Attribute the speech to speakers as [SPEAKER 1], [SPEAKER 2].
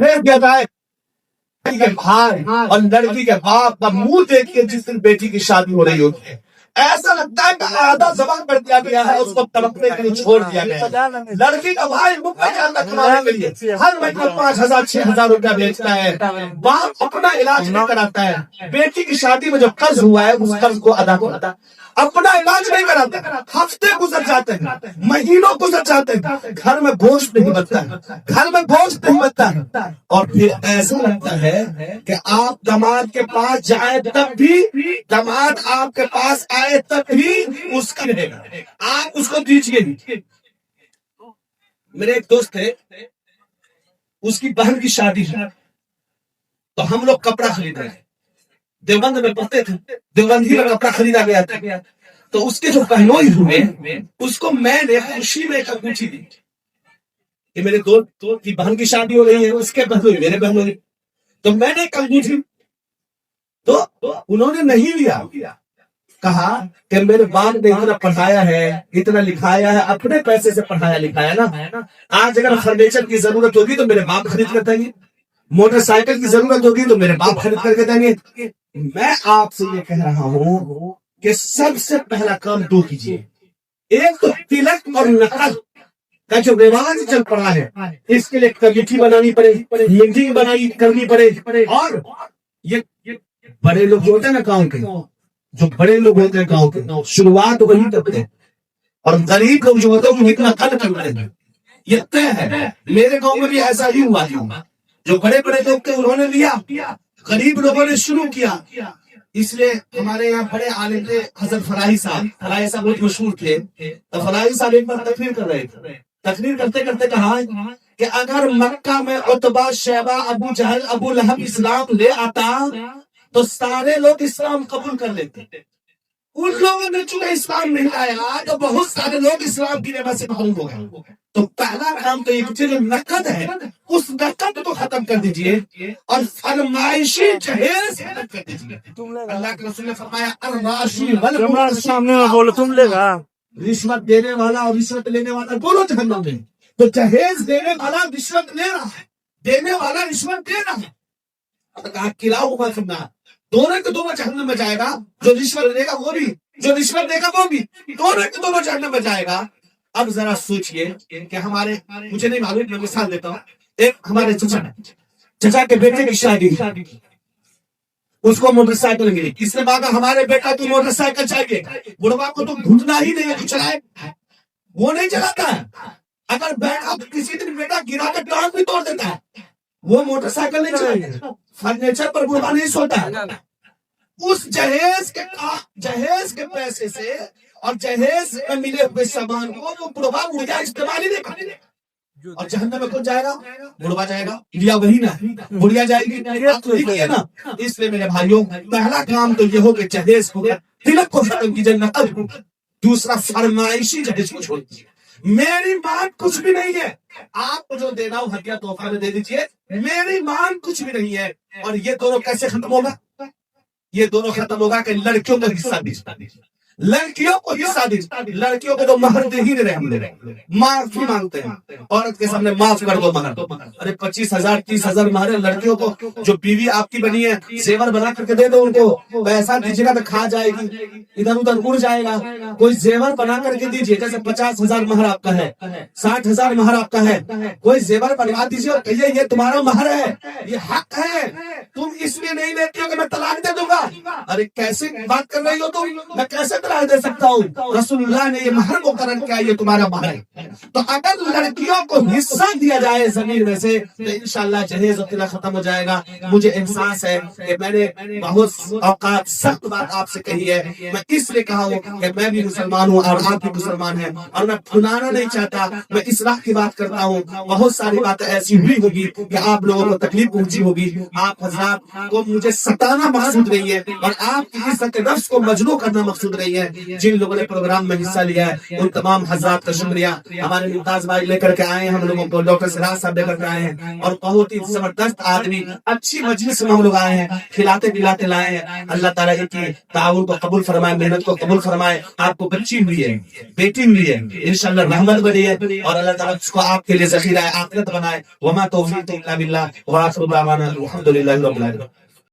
[SPEAKER 1] پھر کیا جائے کے بھائی اور لڑکی کے باپ کا منہ دیکھ کے جس دن بیٹی کی شادی ہو رہی ہوتی ہے ایسا لگتا ہے کہ آدھا زبان کر دیا گیا ہے، اس کو تڑپنے کے لیے چھوڑ دیا گیا ہے۔ لڑکی کا بھائی مفت جاننا کمانے کے لیے ہر مہینے 5,000 6,000 روپیہ بیچتا ہے، باپ اپنا علاج نہیں کراتا ہے، بیٹی کی شادی میں جو قرض ہوا ہے اس قرض کو ادا کرتا، اپنا علاج نہیں کراتا، ہفتے گزر جاتے ہیں، مہینوں گزر جاتے ہیں، گھر میں گوشت نہیں بچتا ہے، گھر میں گوشت نہیں بچتا ہے، اور پھر ایسا لگتا ہے کہ آپ داماد کے پاس جائیں تب بھی داماد آپ کے پاس آئے تب بھی اس کا رہے گا، آپ اس کو دیجیے نہیں۔ میرے ایک دوست تھے، اس کی بہن کی شادی ہے تو ہم لوگ کپڑا خرید رہے ہیں، دیوبند میں پڑھتے تھے، دیوبندی میں کپڑا خریدا گیا تھا، تو اس کے جو پہلوئی ہوئے اس کو میں نے خوشی میں ایک انگوٹھی دی کہ میرے دوست کی بہن کی شادی ہو رہی ہے، اس کے پہلوئی میرے پہلوئی، تو میں نے ایک انگوٹھی، تو انہوں نے نہیں لیا، کہا کہ میرے باپ نے اتنا پڑھایا ہے، اتنا لکھایا ہے، اپنے پیسے سے پڑھایا لکھایا نا، آج اگر فرنیچر کی ضرورت ہوگی تو میرے باپ خرید کر دیں گے، موٹر سائیکل کی ضرورت ہوگی تو میرے باپ خرید کر کے دیں گے۔ میں آپ سے یہ کہہ رہا ہوں کہ سب سے پہلا کام دو کیجیے، ایک تو تلک اور نقد کا جو رواج چل پڑا ہے اس کے لیے کمیٹی بنانی پڑے، میٹنگ کرنی پڑے، اور یہ بڑے لوگ جو ہوتے ہیں نا گاؤں کے، جو بڑے لوگ ہوتے ہیں گاؤں کے، شروعات وہی کرتے ہیں، اور غریب لوگ جو ہوتے ہیں وہ اتنا کل کر رہے ہیں، یہ طے ہے۔ میرے گاؤں میں بھی ایسا ہی ہوا تھا، جو بڑے بڑے لوگ تھے انہوں نے لیا، غریب لوگوں نے شروع کیا۔ اس لیے ہمارے یہاں بڑے عالم تھے حضرت فلاحی صاحب بہت مشہور تھے، تو فلاحی صاحب ایک بار تقریر کر رہے تھے، تقریر کرتے کرتے کہا کہ اگر مکہ میں عتبہ شیبہ ابو جہل ابو لہب اسلام لے آتا تو سارے لوگ اسلام قبول کر لیتے، ان لوگوں نے چونکہ اسلام نہیں لایا تو بہت سارے لوگ اسلام کی نعمت سے محروم ہو گئے۔ تو پہلا کام تو یہ جو نقد ہے اس نقد کو ختم کر دیجئے اور فرمائشی جہیز ختم کر دیجئے۔ اللہ کے رسول نے فرمایا الراشی
[SPEAKER 2] سامنے میں بولو تم لے گا،
[SPEAKER 1] رشوت دینے والا اور رشوت لینے والا دونوں جہنم میں، تو جہیز دینے والا رشوت لے رہا ہے، دینے والا رشوت دے رہا ہے، کلاؤ کا کرنا، دونوں کے دونوں جہنم میں جائے گا، جو رشوت دے گا وہ بھی، جو رشوت دے گا وہ بھی، دونوں کے دونوں جہنم میں جائے گا۔ اب ذرا سوچئے کہ ہمارے، مجھے نہیں معلوم، میں مثال دیتا ہوں، ایک ہمارے چچا کے بیٹے کی شادی، اس کو موٹر سائیکل ملی، اس نے مانگا ہمارے بیٹا تو موٹر سائیکل چاہیے، بڑھوا کو تو گھٹنا ہی نہیں ہے تو چلائے، وہ نہیں چلاتا ہے، اگر بیٹا کسی دن بیٹا گرا کے ٹانگ بھی توڑ دیتا ہے، وہ موٹر سائیکل نہیں چلاتا، فرنیچر پر بڑھوا نہیں سوتا ہے۔ اس جہیز کے پیسے سے اور جہیز میں ملے ہوئے سامان کو وہ بڑھوا مجھے استعمال ہی نہیں کرے، اور جہنم میں کون جائے گا؟ بڑھوا جائے گا، لیا وہی نا، بڑھیا جائے گی نا۔ اس لیے میرے بھائیوں پہلا کام تو یہ ہو کہ جہیز کو، تلک کو ختم کیجیے، نقد کو، دوسرا فرمائشی جہیز کو چھوڑ دیجیے۔ میری مانگ کچھ بھی نہیں ہے، آپ کو جو دینا ہو ہدیہ تحفہ میں دے دیجیے، میری مانگ کچھ بھی نہیں ہے۔ اور یہ دونوں کیسے ختم ہوگا؟ یہ دونوں ختم ہوگا کہ لڑکیوں کو حصہ دیجیے، لڑکیوں کو حصہ دیجیے، لڑکیوں کو تو مہر دے ہی رہے، ہم معافی مانگتے ہیں، عورت کے سامنے معاف کر دو مہر، ارے 25,000 30,000 مہر لڑکیوں کو، جو بیوی آپ کی بنی ہے زیور بنا کر کے دے دو ان کو، پیسہ دیجیے گا تو کھا جائے گی، ادھر ادھر اڑ جائے گا، کوئی زیور بنا کر کے دیجیے، جیسے 50,000 مہر آپ کا ہے، 60,000 مہر آپ کا ہے، کوئی زیور بنوا دیجیے اور کہیے یہ تمہارا مہر ہے، یہ حق ہے، تم اس لیے نہیں لیتے ہو کہ میں طلاق دے دوں گا۔ ارے کیسے بات کر رہی ہو تم، میں کیسے طلاق دے سکتا ہوں؟ رسول اللہ نے یہ مہر مقرر کیا، یہ تمہارا مہر ہے۔ تو اگر لڑکیوں کو حصہ دیا جائے زمین میں سے تو انشاءاللہ جہیز و طلاق ختم ہو جائے گا۔ مجھے احساس ہے کہ میں نے بہت اوقات سخت بات آپ سے کہی ہے، میں اس لیے کہا ہوں کہ میں بھی مسلمان ہوں اور آپ بھی مسلمان ہیں، اور میں بھلانا نہیں چاہتا، میں اصلاح کی بات کرتا ہوں۔ بہت ساری باتیں ایسی ہوئی ہوگی کہ آپ لوگوں کو تکلیف پہنچی ہوگی، آپ حضرات کو مجھے ستانا مقصود نہیں ہے اور آپ کی عزت نفس کو مجروح کرنا مقصود نہیں ہے۔ گئی ہیں. جن لوگوں نے پروگرام میں حصہ لیا ہے ان تمام حضرات کا شکریہ. ہمارے ممتاز بھائی لے کر کے آئے ہیں ہم لوگوں کو, ڈاکٹر سراج صاحب لے کر کے آئے ہیں, اور بہت ہی زبردست آدمی, اچھی مجلس میں ہم لوگ آئے ہیں, کھلاتے پلاتے لائے ہیں. اللہ تعالیٰ ان کی تعاون کو قبول فرمائے, محنت کو قبول فرمائے. آپ کو بچی ہوئی ہے, بیٹی ہوئی ہے, انشاءاللہ رحمت بنی ہے, اور اللہ تعالیٰ اس کو آپ کے لیے ذخیرہ آخرت بنائے. وما توفیق الا باللہ, وآخر دعوانا الحمدللہ رب العالمین.